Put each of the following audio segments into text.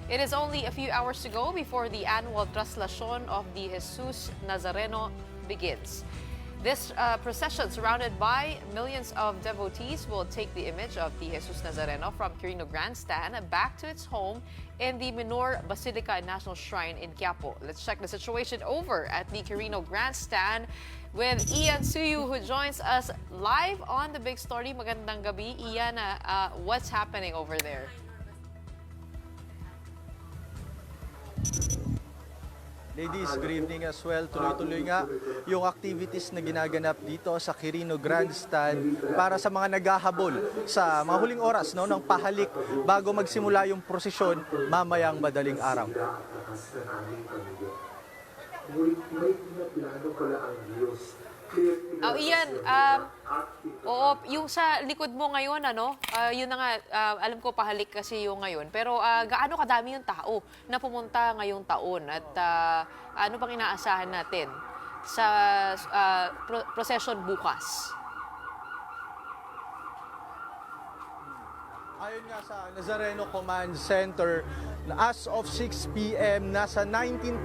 It is only a few hours to go before the annual traslación of the Jesus Nazareno begins. This procession, surrounded by millions of devotees, will take the image of the Jesus Nazareno from Quirino Grandstand back to its home in the Minor Basilica National Shrine in Quiapo. Let's check the situation over at the Quirino Grandstand with Ian Suyu, who joins us live on The Big Story. Magandang gabi, Ian. What's happening over there? Ladies, good evening as well. Tuloy-tuloy nga yung activities na ginaganap dito sa Quirino Grandstand para sa mga naghahabol sa mga huling oras ng pahalik bago magsimula yung prosesyon mamayang madaling araw. Ian, yung sa likod mo ngayon, yun na nga, alam ko pahalik kasi yung ngayon. Pero gaano kadami yung tao na pumunta ngayong taon? At ano pang inaasahan natin sa procession bukas? Ayon nga sa Nazareno Command Center, as of 6 p.m., nasa 19,500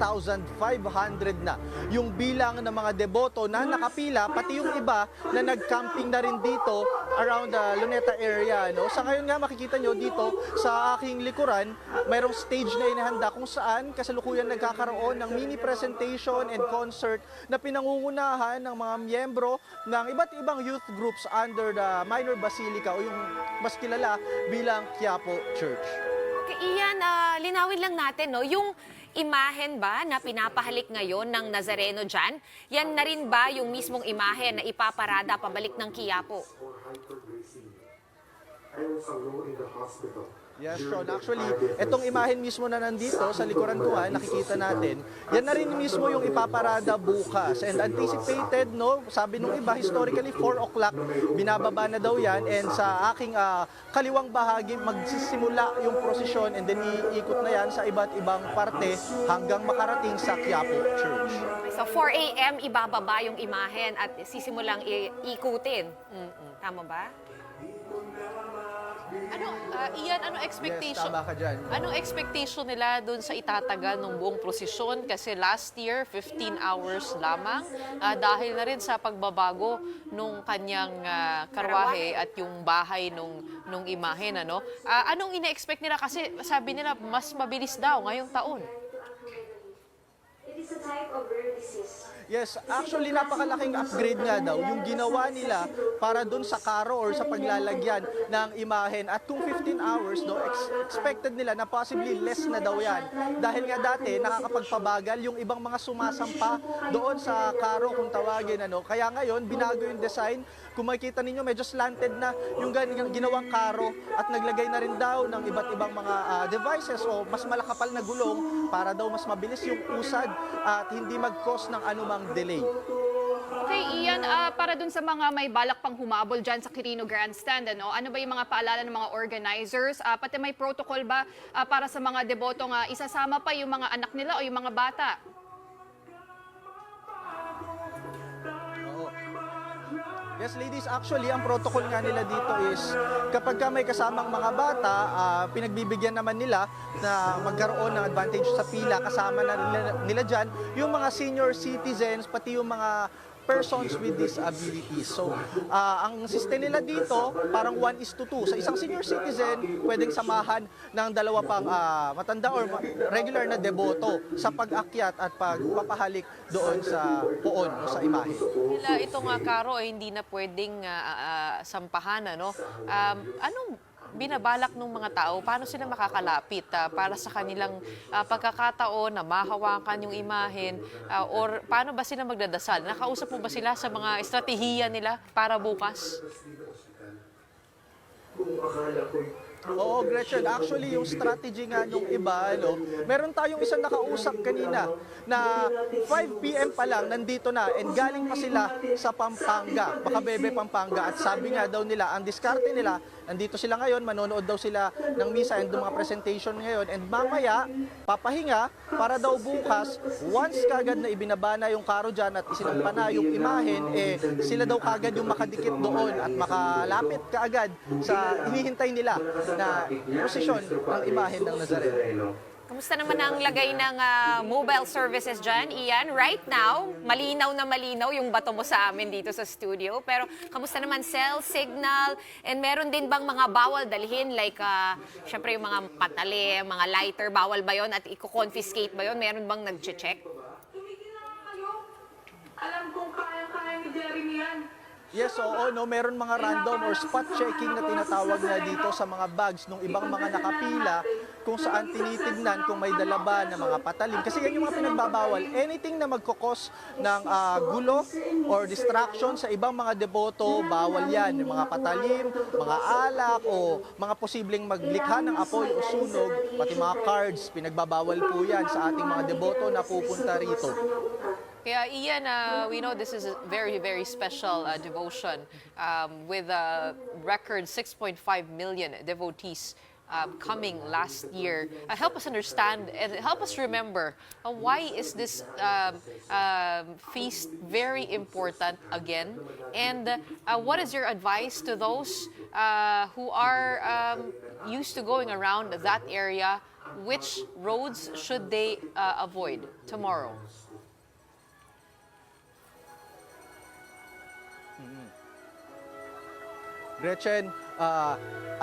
na yung bilang ng mga deboto na nakapila, pati yung iba na nag-camping na rin dito around the Luneta area. Sa ngayon nga makikita nyo dito sa aking likuran, mayroong stage na inihanda kung saan kasalukuyan nagkakaroon ng mini presentation and concert na pinangungunahan ng mga miyembro ng iba't ibang youth groups under the Minor Basilica o yung mas kilala bilang Quiapo Church. Okay, Ian, linawin lang natin, yung imahen ba na pinapahalik ngayon ng Nazareno dyan, yan na rin ba yung mismong imahen na ipaparada pabalik ng Quiapo? Yes, Sean. Actually, itong imahen mismo na nandito sa likuran ko, nakikita natin, yan na rin mismo yung ipaparada bukas. And anticipated, sabi nung iba, historically 4 o'clock, binababa na daw yan. And sa aking kaliwang bahagi, magsisimula yung prosesyon and then iikot na yan sa iba't ibang parte hanggang makarating sa Quiapo Church. So 4 a.m. ibababa yung imahen at sisimulang ikutin. Tama ba? Ian, ano expectation? Yes, tama ka dyan. Anong expectation nila doon sa itatagal ng buong prosesyon? Kasi last year, 15 hours lamang. Dahil na rin sa pagbabago nung kanyang karwahe at yung bahay nung imahen. Anong ina-expect nila? Kasi sabi nila, mas mabilis daw ngayong taon. It is a type of rare disease. Yes, actually napakalaking upgrade nga daw yung ginawa nila para dun sa karo or sa paglalagyan ng imahen. At kung 15 hours, expected nila na possibly less na daw yan. Dahil nga dati, nakakapagpabagal yung ibang mga sumasampa doon sa karo kung tawagin. Kaya ngayon, binago yung design. Kung makikita ninyo, medyo slanted na yung ginawang karo at naglagay na rin daw ng iba't ibang mga devices o mas malakapal na gulong para daw mas mabilis yung usad at hindi mag-cause ng anumang delay. Okay, Ian, para dun sa mga may balak pang humabol dyan sa Quirino Grandstand, ano ba yung mga paalala ng mga organizers? Pati may protocol ba para sa mga debotong isasama pa yung mga anak nila o yung mga bata? Yes, ladies, actually, ang protocol nga nila dito is kapag may kasamang mga bata, pinagbibigyan naman nila na magkaroon ng advantage sa pila, kasama na nila dyan yung mga senior citizens, pati yung mga persons with disabilities. So, ang system nila dito, parang 1:2. Sa isang senior citizen, pwedeng samahan ng dalawa pang matanda or regular na deboto sa pag-akyat at pagpapahalik doon sa poon o sa imahe. Itong karo ay hindi na pwedeng sampahan. Anong binabalak ng mga tao? Paano sila makakalapit para sa kanilang pagkakataon na mahawakan yung imahen? Or paano ba sila magdadasal? Nakausap mo ba sila sa mga estratehiya nila para bukas? Oo, Gretchen. Actually, yung strategy nga nung iba, meron tayong isang nakausap kanina na 5 p.m. pa lang nandito na and galing pa sila sa Pampanga, Makabebe, Pampanga. At sabi nga daw nila, ang diskarte nila, nandito sila ngayon, manonood daw sila ng misa and mga presentation ngayon. And mamaya, papahinga para daw bukas, once kagad na ibinaba na yung karo dyan at isinampa na yung imahen, sila daw kagad yung makadikit doon at makalapit kaagad sa hinihintay nila na prosesyon ng imahen ng Nazareno. Kamusta naman ang lagay ng mobile services dyan, Ian? Right now, malinaw na malinaw yung bato mo sa amin dito sa studio. Pero kamusta naman cell, signal, and meron din bang mga bawal dalhin? Like, syempre yung mga patali, mga lighter, bawal ba yon at i-confiscate ba yon? Meron bang nag-check? Tumigil na nga kayo. Alam kong kaya-kaya ni Jeremy yan. Yes, oo, no, meron mga random or spot checking na tinatawag na dito sa mga bags ng ibang mga nakapila kung saan tinitignan kung may dala ba ng mga patalim. Kasi yan yung mga pinagbabawal. Anything na magkakos ng gulo or distraction sa ibang mga deboto, bawal yan. Yung mga patalim, mga alak o mga posibleng maglikha ng apoy o sunog, pati mga cards, pinagbabawal po yan sa ating mga deboto na pupunta rito. Yeah, Ian, we know this is a very, very special devotion with a record 6.5 million devotees coming last year. Help us understand and help us remember why is this feast very important again? And what is your advice to those who are used to going around that area? Which roads should they avoid tomorrow? Gretchen,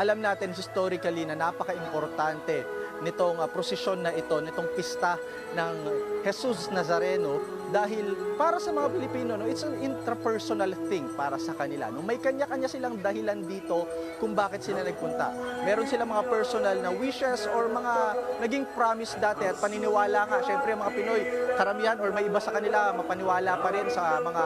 alam natin historically na napaka-importante nitong prosesyon na ito, nitong pista ng Jesus Nazareno dahil para sa mga Pilipino, no, it's an intrapersonal thing para sa kanila. No? May kanya-kanya silang dahilan dito kung bakit sila nagpunta. Meron silang mga personal na wishes or mga naging promise dati at paniniwala nga. Siyempre, mga Pinoy, karamihan or may iba sa kanila, mapaniwala pa rin sa mga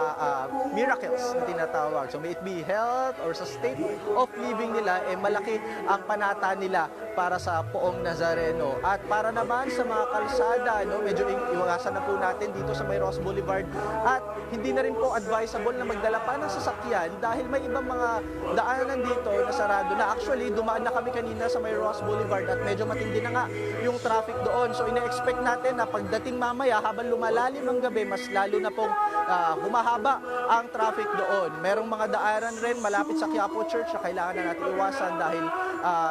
miracles na tinatawag. So may it be health or sa state of living nila, malaki ang panata nila para sa Poong Nazareno. At para naman sa mga kalsada, no, medyo iwasan na po natin dito sa May Ross Boulevard. At hindi na rin po advisable na magdala pa ng sasakyan dahil may ibang mga daanan dito na sarado na. Actually, dumaan na kami kanina sa May Ross Boulevard at medyo matindi na nga yung traffic doon. So ina-expect natin na pagdating mamaya habang lumalalim ang gabi, mas lalo na pong humahaba ang traffic doon. Merong mga daanan rin malapit sa Quiapo Church na kailangan na natin iwasan dahil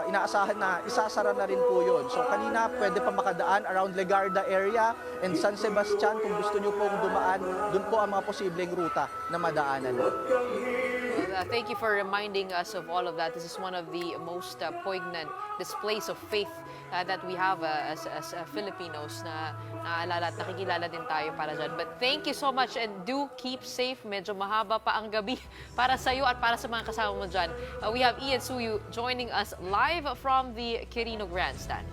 inaasahan na isasara na rin po yun. So kanina pwede pa makadaan around Legarda area and San Sebastian. Kung gusto nyo pong dumaan, dun po ang mga posibleng ruta na madaanan. Thank you for reminding us of all of that. This is one of the most poignant displays of faith that we have as Filipinos na naalala at nakikilala din tayo para dyan. But thank you so much and do keep safe. Medyo mahaba pa ang gabi para sa iyo at para sa mga kasama mo dyan. We have Ian Suyu joining us live from the Quirino Grandstand.